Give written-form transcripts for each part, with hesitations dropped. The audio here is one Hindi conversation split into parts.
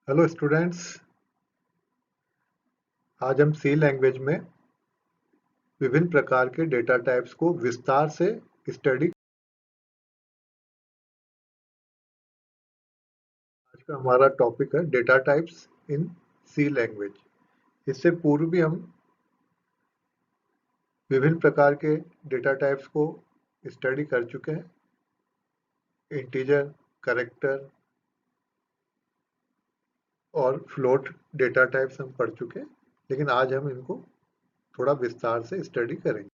Hello students. आज हम सी लैंग्वेज में विभिन्न प्रकार के डेटा टाइप्स को विस्तार से स्टडी। आज का हमारा टॉपिक है data types in C language. इससे पूर्व भी हम विभिन्न प्रकार के डेटा टाइप्स को स्टडी कर चुके हैं। इंटीजर, कैरेक्टर और फ्लोट डेटा टाइप्स हम पढ़ चुके हैं, लेकिन आज हम इनको थोड़ा विस्तार से स्टडी करेंगे।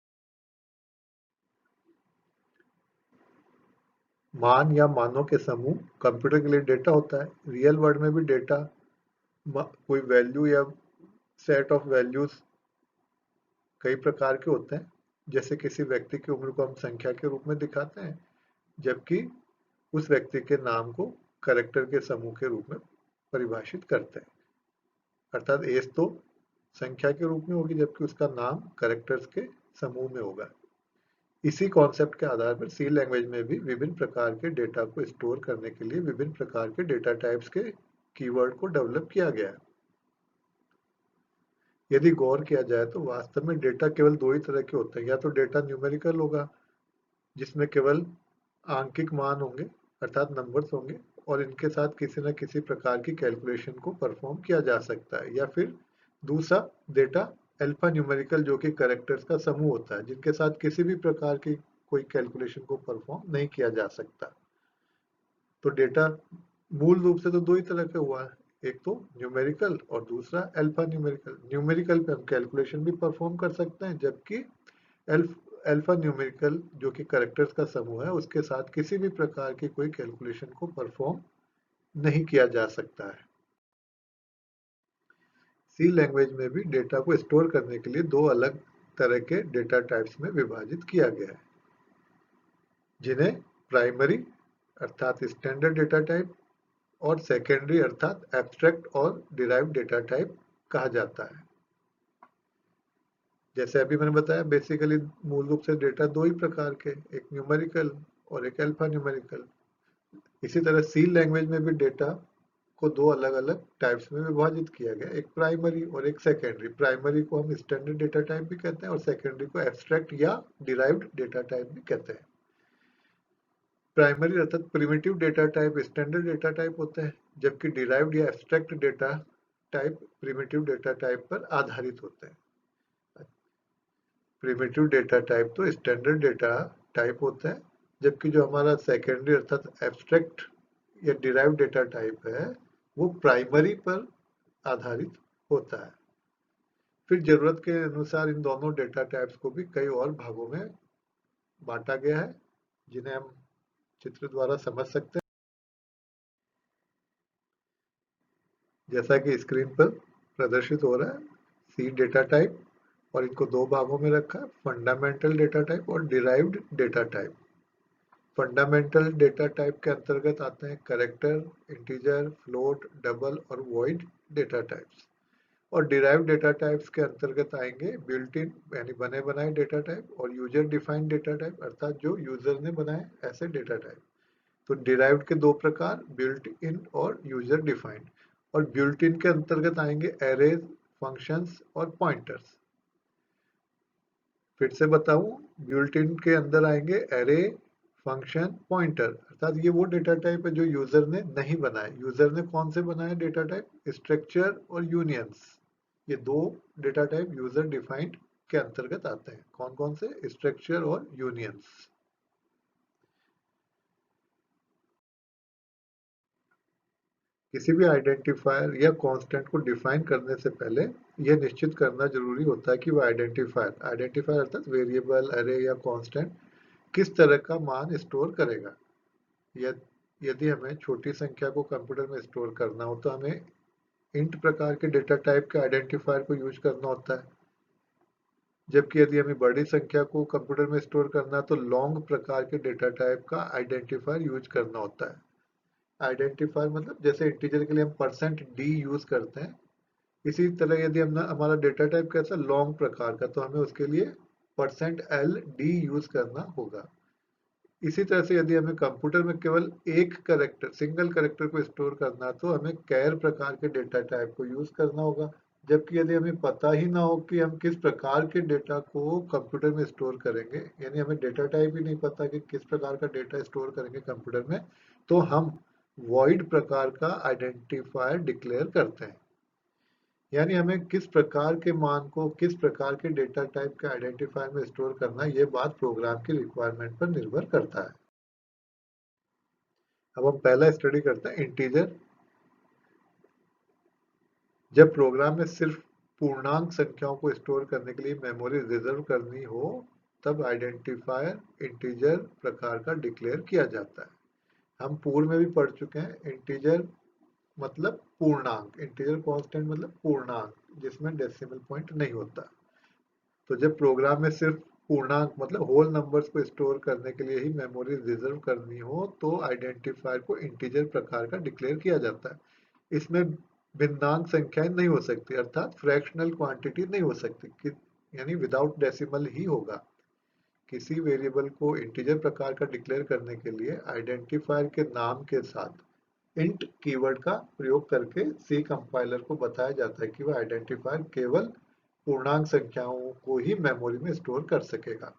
मान या मानों के समूह कंप्यूटर के लिए डेटा होता है। रियल वर्ल्ड में भी डेटा कोई वैल्यू या सेट ऑफ वैल्यूज कई प्रकार के होते हैं। जैसे किसी व्यक्ति की उम्र को हम संख्या के रूप में दिखाते हैं, जबकि उस व्यक्ति के नाम को कैरेक्टर के समूह के रूप में परिभाषित करते हैं। अर्थात एज तो संख्या के रूप में होगी, जबकि उसका नाम कैरेक्टर्स के समूह में होगा। इसी कॉन्सेप्ट के आधार पर सी लैंग्वेज में भी विभिन्न प्रकार के डेटा को स्टोर करने के लिए विभिन्न प्रकार के डेटा टाइप्स के कीवर्ड को डेवलप किया गया है। यदि गौर किया जाए तो वास्तव में डेटा केवल दो ही तरह के होते हैं। या तो डेटा न्यूमेरिकल होगा, जिसमें केवल आंकिक मान होंगे अर्थात नंबर्स होंगे, और इनके साथ किसी न किसी प्रकार की कैलकुलेशन को परफॉर्म किया जा सकता है। या फिर दूसरा डेटा अल्फा न्यूमेरिकल, जो कि कैरेक्टर्स का समूह होता है, जिनके साथ किसी भी प्रकार की कोई कैलकुलेशन को परफॉर्म नहीं किया जा सकता। तो डेटा मूल रूप से तो दो ही तरह का हुआ है, एक तो न्यूमेरिकल और दूसरा अल्फा न्यूमेरिकल। न्यूमेरिकल पे हम कैलकुलेशन भी परफॉर्म कर सकते हैं, जबकि अल्फा न्यूमेरिकल जो कि कैरेक्टर्स का समूह है, उसके साथ किसी भी प्रकार की कोई कैलकुलेशन को परफॉर्म नहीं किया जा सकता है। सी लैंग्वेज में भी डेटा को स्टोर करने के लिए दो अलग तरह के डेटा टाइप्स में विभाजित किया गया है, जिन्हें प्राइमरी अर्थात स्टैंडर्ड डेटा टाइप और सेकेंडरी अर्थात एब्स्ट्रैक्ट और डिराइव्ड डेटा टाइप कहा जाता है। जैसे अभी मैंने बताया, बेसिकली मूल रूप से डेटा दो ही प्रकार के, एक न्यूमेरिकल और एक अल्फा न्यूमेरिकल। इसी तरह सी लैंग्वेज में भी डेटा को दो अलग अलग टाइप्स में विभाजित किया गया, एक प्राइमरी और एक सेकेंडरी। प्राइमरी को हम स्टैंडर्ड डेटा टाइप भी कहते हैं और सेकेंडरी को एब्स्ट्रैक्ट या डिराइव्ड डेटा टाइप भी कहते हैं। प्राइमरी अर्थात primitive data type standard data type होते हैं, जबकि डिराइव्ड या abstract data type primitive data type पर आधारित होते हैं। प्रिमिटिव डेटा टाइप तो स्टैंडर्ड डेटा टाइप होता है, जबकि जो हमारा सेकेंडरी अर्थात एब्स्ट्रैक्ट या डिराइव्ड डेटा टाइप है, वो प्राइमरी पर आधारित होता है। फिर जरूरत के अनुसार इन दोनों डेटा टाइप्स को भी कई और भागों में बांटा गया है, जिन्हें हम चित्र द्वारा समझ सकते हैं। जैसा कि स्क्रीन पर प्रदर्शित हो रहा है, सी डेटा टाइप, और इनको दो भागों में रखा है, फंडामेंटल डेटा टाइप और derived data type. Fundamental data type के अंतर्गत आते हैं कैरेक्टर, इंटीजर, फ्लोट, डबल और वॉइड डेटा टाइप्स। और डिराइव्ड डेटा टाइप्स के अंतर्गत आएंगे बिल्ट इन यानी बने बनाए डेटा टाइप और यूजर डिफाइंड डेटा टाइप अर्थात जो यूजर ने बनाए ऐसे डेटा टाइप। तो डिराइव्ड के दो प्रकार, बिल्ट इन और यूजर डिफाइंड। और बिल्ट इन के अंतर्गत आएंगे एरेज, फंक्शंस और पॉइंटर्स। फिर से बताऊं, बिल्ट इन के अंदर आएंगे एरे, फंक्शन, पॉइंटर अर्थात ये वो डेटा टाइप है जो यूजर ने नहीं बनाए। यूजर ने कौन से बनाए डेटा टाइप? स्ट्रक्चर और यूनियंस। ये दो डेटा टाइप यूजर डिफाइंड के अंतर्गत आते हैं। कौन कौन से? स्ट्रक्चर और यूनियंस। किसी भी आइडेंटिफायर या कांस्टेंट को डिफाइन करने से पहले यह निश्चित करना जरूरी होता है कि वह आइडेंटिफायर अर्थात वेरिएबल, अरे या कांस्टेंट किस तरह का मान स्टोर करेगा। यदि हमें छोटी संख्या को कंप्यूटर में स्टोर करना हो तो हमें इंट प्रकार के डेटा टाइप के आइडेंटिफायर को यूज करना होता है, जबकि यदि हमें बड़ी संख्या को कंप्यूटर में स्टोर करना है तो लॉन्ग प्रकार के डेटा टाइप का आइडेंटिफायर यूज करना होता है। आइडेंटिफायर मतलब जैसे इंटीजर के लिए हम %d यूज करते हैं, इसी तरह यदि हम हमारा डेटा टाइप कैसा लॉन्ग प्रकार का, तो हमें उसके लिए %LD यूज करना होगा। इसी तरह से यदि हमें कंप्यूटर में केवल एक करेक्टर, सिंगल करेक्टर को स्टोर करना है तो हमें कैर प्रकार के डेटा टाइप को यूज करना होगा। जबकि यदि हमें पता ही ना हो कि हम किस प्रकार के डेटा को कंप्यूटर में स्टोर करेंगे, यानी हमें डेटा टाइप ही नहीं पता कि किस प्रकार का डेटा स्टोर करेंगे कंप्यूटर में, तो हम वॉइड प्रकार का आइडेंटिफायर डिक्लेयर करते हैं। यानी हमें किस प्रकार के मान को किस प्रकार के डेटा टाइप के आइडेंटिफायर में स्टोर करना है, ये बात प्रोग्राम की रिक्वायरमेंट पर निर्भर करता है। अब हम पहला स्टडी करते हैं इंटीजर। जब प्रोग्राम में सिर्फ पूर्णांक संख्याओं को स्टोर करने के लिए मेमोरी रिजर्व करनी हो, तब आइडेंटिफायर इंटीजर प्रकार का डिक्लेयर किया जाता है। हम पूर्व में भी पढ़ चुके हैं, इंटीजर मतलब पूर्णांक, इंटीजर कांस्टेंट मतलब पूर्णांक जिसमें डेसिमल पॉइंट नहीं होता। तो जब प्रोग्राम में सिर्फ पूर्णांक मतलब होल नंबर्स को स्टोर करने के लिए ही मेमोरी रिजर्व करनी हो, तो आइडेंटिफायर को इंटीजर प्रकार का डिक्लेयर किया जाता है। इसमें भिन्नांक संख्याएं नहीं हो सकती, अर्थात फ्रैक्शनल क्वांटिटी नहीं हो सकती यानी विदाउट डेसिमल ही होगा। किसी वेरिएबल को इंटीजर प्रकार का डिक्लेयर करने के लिए आइडेंटिफायर के नाम के साथ इंट कीवर्ड का प्रयोग करके सी कंपाइलर को बताया जाता है कि वह आइडेंटिफायर केवल पूर्णांक संख्याओं को ही मेमोरी में स्टोर कर सकेगा।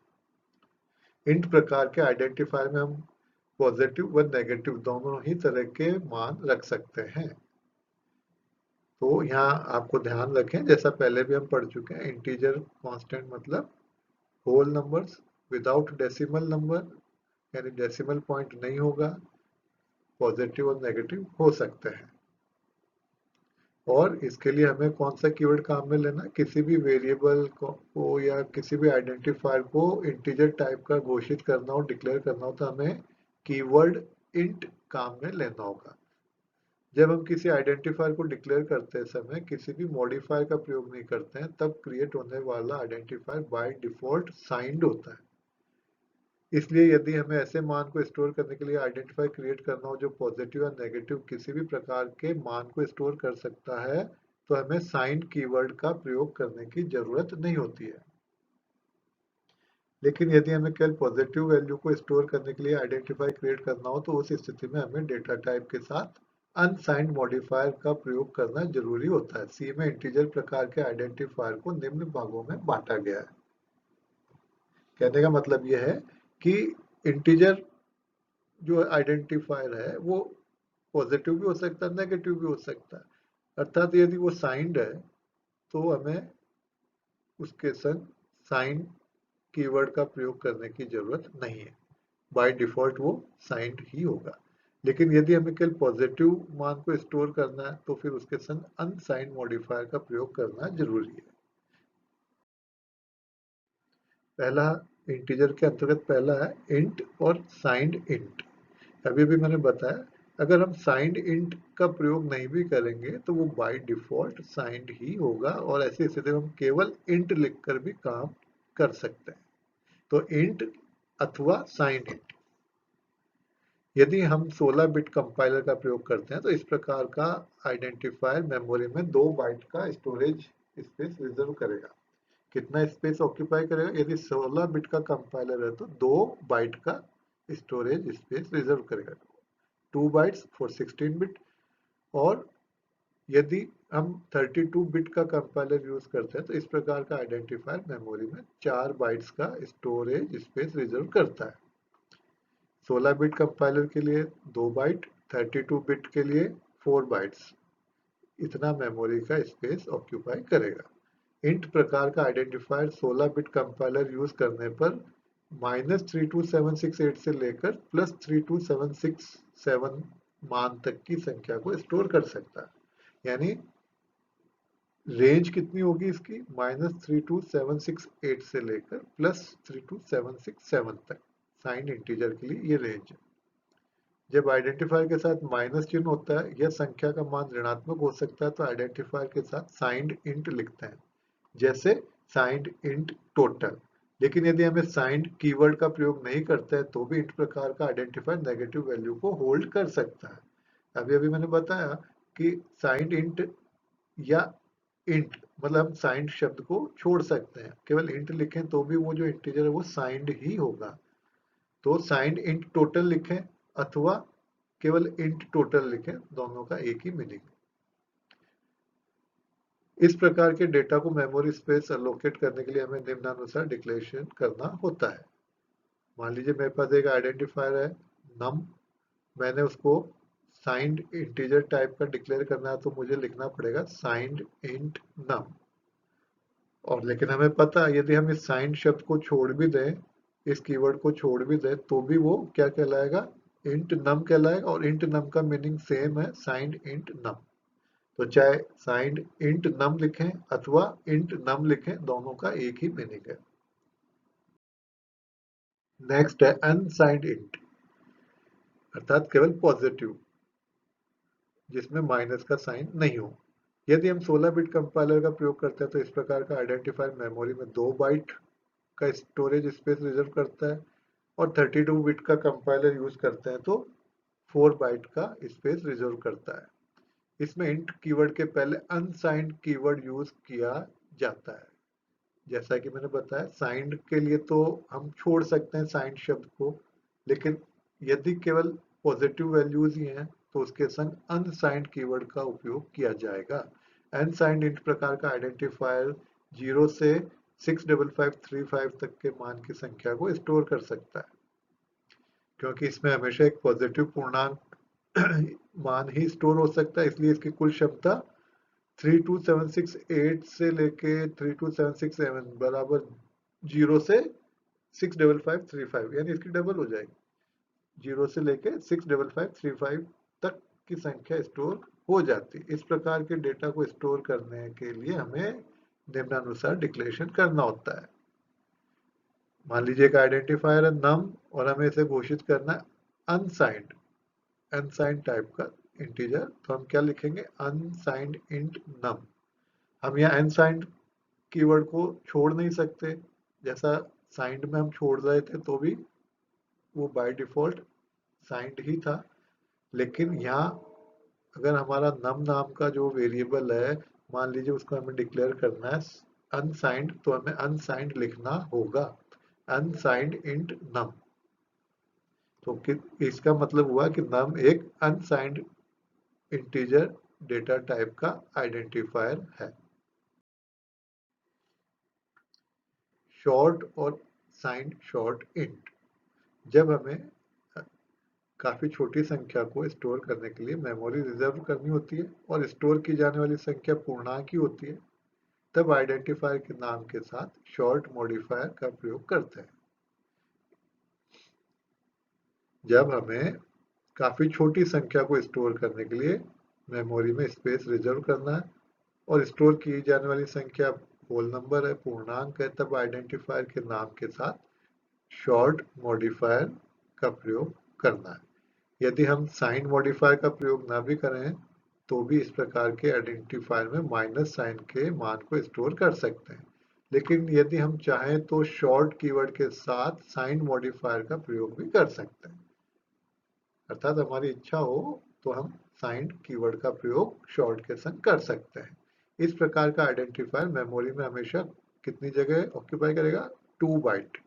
इंट प्रकार के आइडेंटिफायर में हम पॉजिटिव व नेगेटिव दोनों ही तरह के मान रख सकते हैं। तो यहाँ आपको ध्यान रखें, जैसा पहले भी हम पढ़ चुके हैं, इंटीजर कांस्टेंट मतलब whole numbers without decimal number, यानी डेसिमल पॉइंट नहीं होगा, पॉजिटिव और नेगेटिव हो सकते हैं। और इसके लिए हमें कौन सा कीवर्ड काम में लेना है, किसी भी वेरिएबल को या किसी भी आइडेंटिफायर को इंटीजर टाइप का घोषित करना हो, डिक्लेयर करना हो, तो हमें कीवर्ड इंट काम में लेना होगा। जब हम किसी आइडेंटिफायर को डिक्लेयर करते समय किसी भी मॉडिफायर का प्रयोग नहीं करते हैं, तब क्रिएट होने वाला आइडेंटिफायर बाय डिफॉल्ट साइंड होता है। इसलिए यदि हमें ऐसे मान को स्टोर करने के लिए आइडेंटिफायर क्रिएट करना हो जो पॉजिटिव या नेगेटिव किसी भी प्रकार के मान को स्टोर कर सकता है, तो हमें साइंड कीवर्ड का प्रयोग करने की जरूरत नहीं होती है। लेकिन यदि हमें केवल पॉजिटिव वैल्यू को स्टोर करने के लिए आइडेंटिफायर क्रिएट करना हो, तो उस स्थिति में हमें डेटा टाइप के साथ अनसाइंड मॉडिफायर का प्रयोग करना जरूरी होता है। सी में इंटीजर प्रकार के आइडेंटिफायर को निम्न भागों में बांटा गया है। कहने का मतलब यह है कि इंटीजर जो आइडेंटिफायर है वो पॉजिटिव भी हो सकता है, नेगेटिव भी हो सकता है। अर्थात यदि वो साइंड है तो हमें उसके संग साइन कीवर्ड का प्रयोग करने की जरूरत नहीं है, बाय डिफॉल्ट वो साइंड ही होगा। लेकिन यदि हमें केवल पॉजिटिव मान को स्टोर करना है, तो फिर उसके संग अनसाइंड मॉडिफायर का प्रयोग करना जरूरी है। पहला इंटीजर के अंतर्गत पहला है इंट और साइंड इंट। अभी भी मैंने बताया, अगर हम साइंड इंट का प्रयोग नहीं भी करेंगे तो वो बाय डिफॉल्ट साइंड ही होगा, और ऐसी स्थिति में हम केवल इंट लिखकर भी काम कर सकते हैं। तो इंट अथवा साइंड इंट। यदि हम 16 बिट कंपाइलर का प्रयोग करते हैं तो इस प्रकार का आइडेंटिफायर मेमोरी में 2 बाइट का स्टोरेज स्पेस रिजर्व करेगा। कितना स्पेस ऑक्यूपाई करेगा? यदि 16 बिट का कंपाइलर है तो 2 बाइट का स्टोरेज स्पेस रिजर्व करेगा, 2 बाइट्स फॉर 16 बिट। और यदि हम 32 बिट का कंपाइलर यूज करते हैं तो इस प्रकार का आइडेंटिफायर मेमोरी में 4 बाइट्स का स्टोरेज स्पेस रिजर्व करता है। 16 बिट कंपाइलर के लिए 2 बाइट, 32 बिट के लिए 4 बाइट्स, इतना मेमोरी का स्पेस ऑक्यूपाई करेगा। इंट प्रकार का आइडेंटिफायर 16 बिट कंपाइलर यूज करने पर -32768 से लेकर +32767 मान तक की संख्या को स्टोर कर सकता है। यानी रेंज कितनी होगी इसकी? -32768 से लेकर +32767 तक। साइंड इंटीजर के लिए ये रेंज है। जब आइडेंटिफायर के साथ माइनस चिन्ह होता है या संख्या का मान ऋणात्मक हो सकता है, तो आइडेंटिफायर के साथ साइंड इंट लिखते हैं, जैसे साइंड इंट टोटल। लेकिन यदि हमें साइंड कीवर्ड का प्रयोग नहीं करते हैं तो भी इंट प्रकार का आइडेंटिफायर नेगेटिव वैल्यू को होल्ड कर सकता है। अभी अभी मैंने बताया कि साइंड इंट या इंट मतलब हम साइंड शब्द को छोड़ सकते हैं, केवल इंट लिखें तो भी वो जो इंटीजर है वो साइंड ही होगा। तो साइंड इंट टोटल लिखें अथवा केवल इंट टोटल लिखें, दोनों का एक ही मीनिंग। इस प्रकार के डेटा को मेमोरी स्पेस एलोकेट करने के लिए हमें निम्नानुसार डिक्लेरेशन करना होता है। मान लीजिए मेरे पास एक आइडेंटिफायर है नम, मैंने उसको साइंड इंटीजर टाइप का डिक्लेयर करना है, तो मुझे लिखना पड़ेगा साइंड इंट नम। और लेकिन हमें पता है यदि हम इस साइंड शब्द को छोड़ भी दें, इस कीवर्ड को छोड़ भी दें, तो भी वो क्या कहलाएगा, इंट नम कहलाएगा। और इंट नम का मीनिंग सेम है, साइंड इंट नम। तो चाहे साइंड इंट नम लिखें अथवा इंट नम लिखें, दोनों का एक ही मीनिंग है। नेक्स्ट है अनसाइंड इंट, अर्थात केवल पॉजिटिव, जिसमें माइनस का साइन नहीं हो। यदि हम 16 बिट कंपाइलर का प्रयोग करते हैं तो इस प्रकार का आइडेंटिफायर मेमोरी में 2 बाइट का स्टोरेज स्पेस रिजर्व करता है, और 32 बिट का कंपाइलर यूज करते हैं तो 4 बाइट का स्पेस रिजर्व करता है। इसमें इंट कीवर्ड के पहले अनसाइंड कीवर्ड यूज किया जाता है। जैसा कि मैंने बताया, साइंड के लिए तो हम छोड़ सकते हैं साइंड शब्द को, लेकिन यदि केवल पॉजिटिव वैल्यूज ही हैं तो उसके संग अनसाइंड कीवर्ड का उपयोग किया जाएगा। अनसाइंड इंट प्रकार का आइडेंटिफायर 0 से 65535 तक के मान की संख्या को स्टोर कर सकता है। क्योंकि इसमें हमेशा एक पॉजिटिव पूर्णांक मान ही स्टोर हो सकता है, इसलिए इसकी कुल क्षमता 32768 से लेके 32767 बराबर 0 से 65535, यानी इसकी डबल हो जाएगी। 0 से लेके 65535 तक की संख्या स्टोर हो जाती है। इस प्रकार के डेटा को स्टोर करने के लिए हमें निम्नानुसार डिक्लेरेशन करना होता है। मान लीजिए एक आइडेंटिफायर है नम, और हमें इसे घोषित करना है अनसाइंड, अनसाइंड टाइप का इंटीजर। तो हम क्या लिखेंगे, अनसाइंड इंट नम। हम यहाँ अनसाइंड कीवर्ड को छोड़ नहीं सकते, जैसा साइंड में हम छोड़ रहे थे तो भी वो बाय डिफॉल्ट साइंड ही था। लेकिन यहाँ अगर हमारा नम नाम का जो वेरिएबल है, मान लीजिए उसको हमें डिक्लेयर करना है अनसाइंड, तो हमें अनसाइंड लिखना होगा, अनसाइंड इंट नम। तो इसका मतलब हुआ कि नम एक अनसाइंड इंटीजर डेटा टाइप का आइडेंटिफायर है। शॉर्ट और साइंड शॉर्ट इंट, जब हमें काफी छोटी संख्या को स्टोर करने के लिए मेमोरी रिजर्व करनी होती है और स्टोर की जाने वाली संख्या पूर्णांक ही होती है, तब आइडेंटिफायर के नाम के साथ शॉर्ट मॉडिफायर का प्रयोग करते हैं। जब हमें काफी छोटी संख्या को स्टोर करने के लिए मेमोरी में स्पेस रिजर्व करना है और स्टोर की जाने वाली संख्या होल नंबर है, पूर्णांक है, तब आइडेंटिफायर के नाम के साथ शॉर्ट मॉडिफायर का प्रयोग करना है। यदि हम साइन मॉडिफायर का प्रयोग ना भी करें तो भी इस प्रकार के आइडेंटिफायर में माइनस साइन के मान को स्टोर कर सकते हैं। लेकिन यदि हम चाहें तो शॉर्ट कीवर्ड के साथ साइन मॉडिफायर का प्रयोग भी कर सकते हैं, अर्थात हमारी इच्छा हो तो हम साइन कीवर्ड का प्रयोग शॉर्ट के संग कर सकते हैं। इस प्रकार का आइडेंटिफायर मेमोरी में हमेशा कितनी जगह ऑक्यूपाई करेगा, 2 बाइट।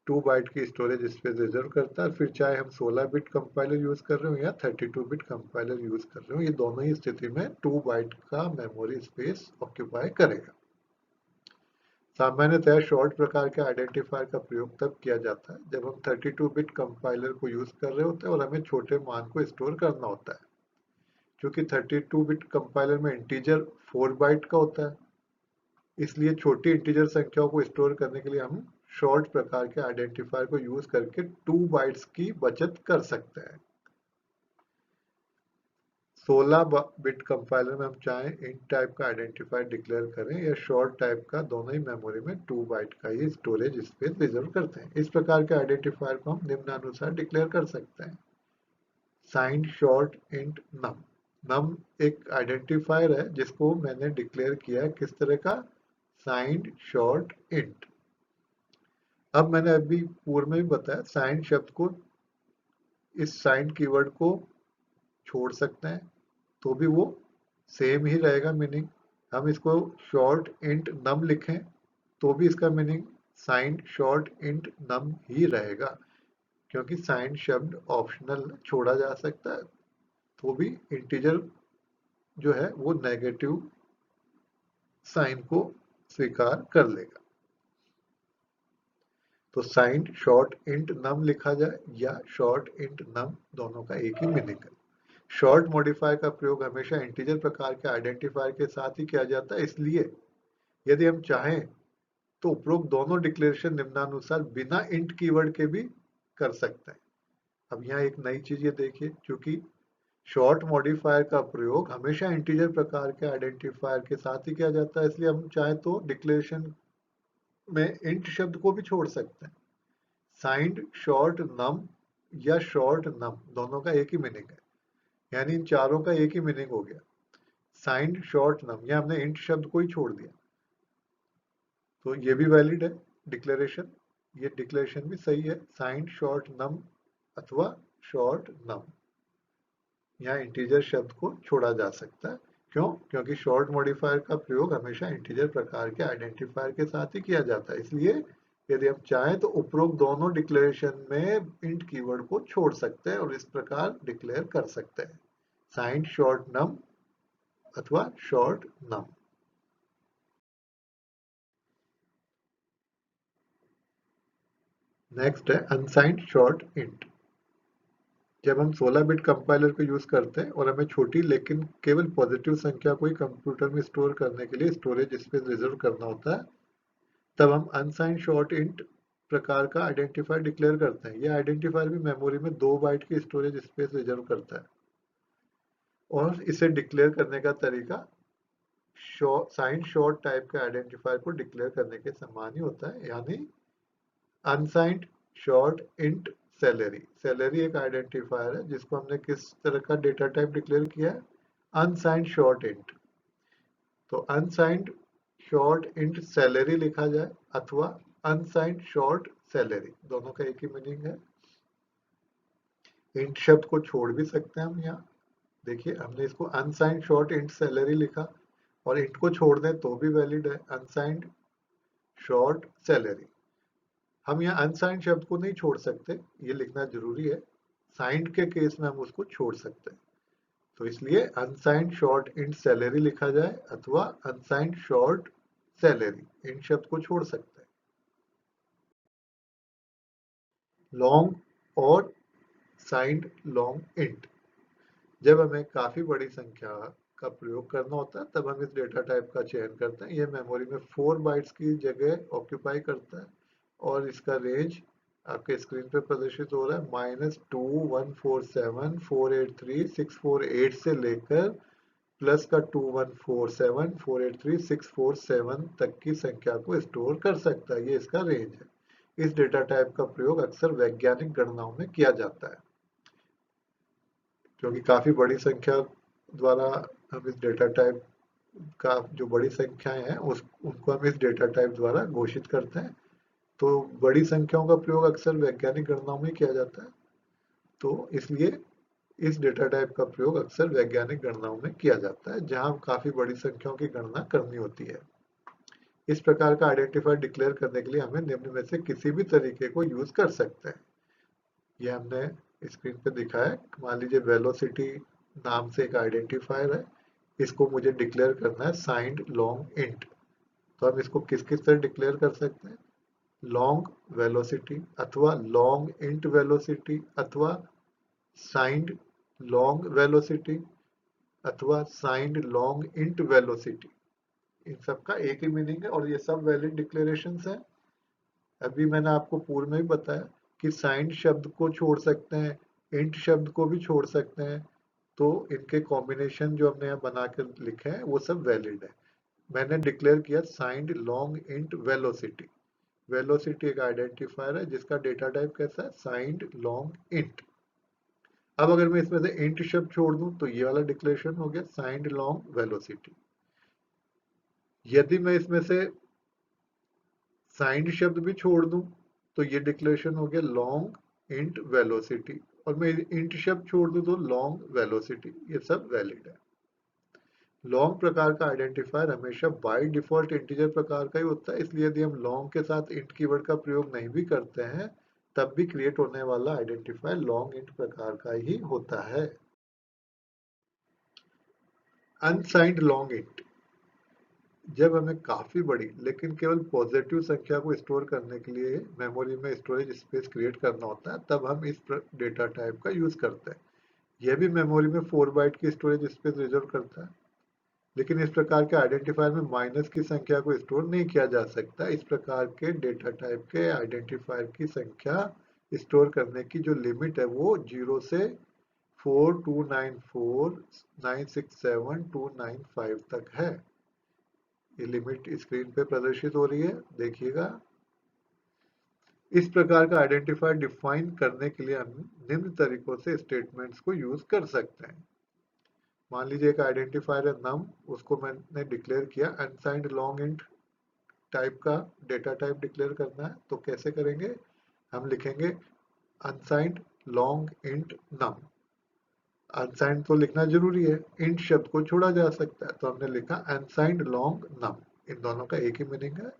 2 बाइट की स्टोरेज स्पेस रिजर्व करता है। फिर चाहे हम 16 बिट कंपाइलर यूज कर रहे हो या 32 बिट कंपाइलर यूज कर रहे हो, ये दोनों ही स्थिति में 2 बाइट का मेमोरी स्पेस ऑक्यूपाई करेगा। सामान्यतः शॉर्ट प्रकार के आइडेंटिफायर का प्रयोग तब किया जाता है जब हम 32 बिट कंपाइलर को यूज कर रहे होते हैं और हमें छोटे मान को स्टोर करना होता है। क्योंकि 32 बिट कंपाइलर में इंटीजर 4 बाइट का होता है, इसलिए छोटी इंटीजर संख्याओं को स्टोर करने के लिए हम शॉर्ट प्रकार के आइडेंटिफायर को यूज करके 2 बाइट्स की बचत कर सकते हैं। 16 बिट कंपाइलर में हम चाहें इंट टाइप का आइडेंटिफायर डिक्लेयर करें या शॉर्ट टाइप का, दोनों ही मेमोरी में 2 बाइट का ही स्टोरेज स्पेस रिजर्व करते हैं। इस प्रकार के आइडेंटिफायर को हम निम्नानुसार डिक्लेयर कर सकते हैं। Signed short int num. Num एक आइडेंटिफायर है जिसको मैंने डिक्लेयर किया है किस तरह का, साइंड शॉर्ट इंट। अब मैंने अभी पूर्व में भी बताया, साइंड शब्द को, इस साइंड कीवर्ड को छोड़ सकते हैं तो भी वो सेम ही रहेगा मीनिंग। हम इसको शॉर्ट इंट नम लिखें तो भी इसका meaning signed short int num ही रहेगा। क्योंकि साइंड शब्द ऑप्शनल छोड़ा जा सकता है, तो भी इंटीजर जो है वो नेगेटिव साइन को स्वीकार कर लेगा। तो साइंड शॉर्ट इंट नम लिखा जाए या शॉर्ट इंट नम, दोनों का एक ही मीनिंग है। शॉर्ट मॉडिफायर का प्रयोग हमेशा इंटीजर प्रकार के आइडेंटिफायर के साथ ही किया जाता है, इसलिए यदि हम चाहें तो उपरोक्त दोनों डिक्लेरेशन निम्नानुसार बिना इंट कीवर्ड के भी कर सकते हैं। अब यहाँ एक नई चीज ये देखिए, क्योंकि शॉर्ट मॉडिफायर का प्रयोग हमेशा इंटीजर प्रकार के आइडेंटिफायर के साथ ही किया जाता है, इसलिए हम चाहे तो डिक्लेरेशन में इंट शब्द को भी छोड़ सकते हैं। साइंड शॉर्ट नम या शॉर्ट नम, दोनों का एक ही मीनिंग है, यानी इन चारों का एक ही मीनिंग हो गया। साइंड शॉर्ट नम, या हमने इंट शब्द को ही छोड़ दिया, तो ये भी वैलिड है डिक्लेरेशन, ये डिक्लेरेशन भी सही है। साइंड शॉर्ट नम अथवा शॉर्ट नम, यहाँ इंटीजर शब्द को छोड़ा जा सकता है। क्यों? क्योंकि शॉर्ट मॉडिफायर का प्रयोग हमेशा इंटीजर प्रकार के आइडेंटिफायर के साथ ही किया जाता है, इसलिए यदि हम चाहें तो उपरोक्त दोनों डिक्लेरेशन में इंट कीवर्ड को छोड़ सकते हैं और इस प्रकार डिक्लेयर कर सकते हैं, साइंड शॉर्ट नम अथवा शॉर्ट नम। नेक्स्ट है अनसाइंड शॉर्ट इंट। जब हम 16 बिट कंपाइलर को यूज करते हैं और हमें छोटी लेकिन केवल पॉजिटिव संख्या को ही कंप्यूटर में स्टोर करने के लिए स्टोरेज स्पेस रिजर्व करना होता है, तब हम अनसाइंड शॉर्ट इंट प्रकार का आइडेंटिफायर डिक्लेयर करते हैं। यह आइडेंटिफायर भी मेमोरी में 2 बाइट की स्टोरेज स्पेस रिजर्व करता है, और इसे डिक्लेयर करने का तरीका साइंड शॉर्ट टाइप के आइडेंटिफायर को डिक्लेयर करने के समान ही होता है, यानी unsigned short int salary. Salary एक आइडेंटिफायर है जिसको हमने किस तरह का डेटा टाइप डिक्लेयर किया है, अनसाइंड शॉर्ट इंट। तो अनसाइंड शॉर्ट इंट सैलरी लिखा जाए अथवा अनसाइंड शॉर्ट सैलरी, दोनों का एक ही मीनिंग है। इंट शब्द को छोड़ भी सकते हैं हम यहाँ, देखिए हमने इसको अनसाइंड शॉर्ट इंट सैलरी लिखा और इंट को छोड़ दें तो भी वैलिड है, अनसाइंड शॉर्ट सैलरी। हम यहाँ अनसाइंड शब्द को नहीं छोड़ सकते, ये लिखना जरूरी है, साइंड के केस में हम उसको छोड़ सकते हैं, तो इसलिए अनसाइंड शॉर्ट इंट सैलरी लिखा जाए अथवा अनसाइंड शॉर्ट सैलरी, इंट शब्द को छोड़ सकते हैं। लॉन्ग और साइंड लॉन्ग इंट, जब हमें काफी बड़ी संख्या का प्रयोग करना होता है तब हम इस डेटा टाइप का चयन करते हैं। यह मेमोरी में 4 बाइट्स की जगह ऑक्यूपाई करता है और इसका रेंज आपके स्क्रीन पे प्रदर्शित हो रहा है -2 147 483 648 से लेकर प्लस का 2147 483 647 तक की संख्या को स्टोर कर सकता है, ये इसका रेंज है। इस डेटा टाइप का प्रयोग अक्सर वैज्ञानिक गणनाओं में किया जाता है, क्योंकि काफी बड़ी संख्या द्वारा हम इस डेटा टाइप का, जो बड़ी संख्याएं हैं उस उनको हम इस डेटा टाइप द्वारा घोषित करते हैं, तो बड़ी संख्याओं का प्रयोग अक्सर वैज्ञानिक गणनाओं में किया जाता है, तो इसलिए इस डेटा टाइप का प्रयोग अक्सर वैज्ञानिक गणनाओं में किया जाता है जहां काफी बड़ी संख्याओं की गणना करनी होती है। इस प्रकार का आइडेंटिफायर डिक्लेयर करने के लिए हमें निम्न में से किसी भी तरीके को यूज कर सकते हैं। ये हमने स्क्रीन पे दिखाया है, मान लीजिए वेलोसिटी नाम से एक आइडेंटिफायर है, इसको मुझे डिक्लेयर करना है साइंड लॉन्ग इंट, तो हम इसको किस किस तरह डिक्लेयर कर सकते हैं, लॉन्ग वेलोसिटी अथवा लॉन्ग इंट वेलोसिटी अथवा साइंड लॉन्ग वेलोसिटी अथवा साइंड लॉन्ग इंट वेलोसिटी, इन सब का एक ही मीनिंग है और ये सब वैलिड डिक्लेरेशंस हैं। अभी मैंने आपको पूर्व में भी बताया कि साइंड शब्द को छोड़ सकते हैं, इंट शब्द को भी छोड़ सकते हैं, तो इनके कॉम्बिनेशन जो हमने यहाँ बना कर लिखे हैं वो सब वैलिड है। मैंने डिक्लेयर किया signed long int velocity, velocity एक आइडेंटिफायर है जिसका डेटा टाइप कैसा है, साइंड लॉन्ग इंट। अब अगर मैं इसमें से इंट शब्द छोड़ दूं तो ये वाला डिक्लेरेशन हो गया साइंड लॉन्ग वेलोसिटी। यदि मैं इसमें से साइंड शब्द भी छोड़ दूं तो ये डिक्लेरेशन हो गया लॉन्ग इंट वेलोसिटी, और मैं इंट शब्द छोड़ दूं तो लॉन्ग वेलोसिटी, ये सब वैलिड है। लॉन्ग प्रकार का आइडेंटिफायर हमेशा बाय डिफॉल्ट इंटीजर प्रकार का ही होता है, इसलिए यदि हम लॉन्ग के साथ इंट कीवर्ड का प्रयोग नहीं भी करते हैं तब भी क्रिएट होने वाला आइडेंटिफायर लॉन्ग इंट प्रकार का ही होता है। अनसाइंड लॉन्ग इंट, जब हमें काफी बड़ी लेकिन केवल पॉजिटिव संख्या को स्टोर करने के लिए मेमोरी में स्टोरेज स्पेस क्रिएट करना होता है, तब हम इस डेटा टाइप का यूज करते हैं। यह भी मेमोरी में 4 बाइट की स्टोरेज स्पेस रिजर्व करता है, लेकिन इस प्रकार के आइडेंटिफायर में माइनस की संख्या को स्टोर नहीं किया जा सकता। इस प्रकार के डेटा टाइप के आइडेंटिफायर की संख्या स्टोर करने की जो लिमिट है वो 0 से 4294967295 तक है। ये लिमिट स्क्रीन पे प्रदर्शित हो रही है, देखिएगा। इस प्रकार का आइडेंटिफायर डिफाइन करने के लिए हम निम्न तरीकों से स्टेटमेंट्स को यूज कर सकते हैं। मान लीजिए एक आइडेंटिफायर है नम, उसको मैंने डिक्लेयर किया। अनसाइंड लॉन्ग इंट टाइप का डेटा टाइप डिक्लेयर करना है, तो कैसे करेंगे? हम लिखेंगे unsigned long int num. Unsigned तो लिखना जरूरी है, इंट शब्द को छोड़ा जा सकता है, तो हमने लिखा अनसाइंड लॉन्ग नम। इन दोनों का एक ही मीनिंग है,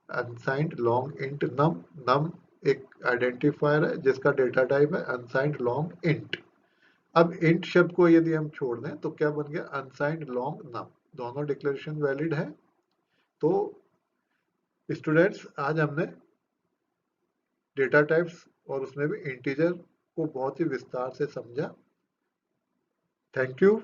unsigned long int num. Num एक आइडेंटिफायर है जिसका डेटा टाइप है अनसाइंड लॉन्ग इंट। अब इंट शब्द को यदि हम छोड़ दें तो क्या बन गया? अनसाइंड लॉन्ग नम। दोनों डिक्लेरेशन वैलिड है। तो स्टूडेंट्स, आज हमने डेटा टाइप्स और उसमें भी इंटीजर को बहुत ही विस्तार से समझा। Thank you.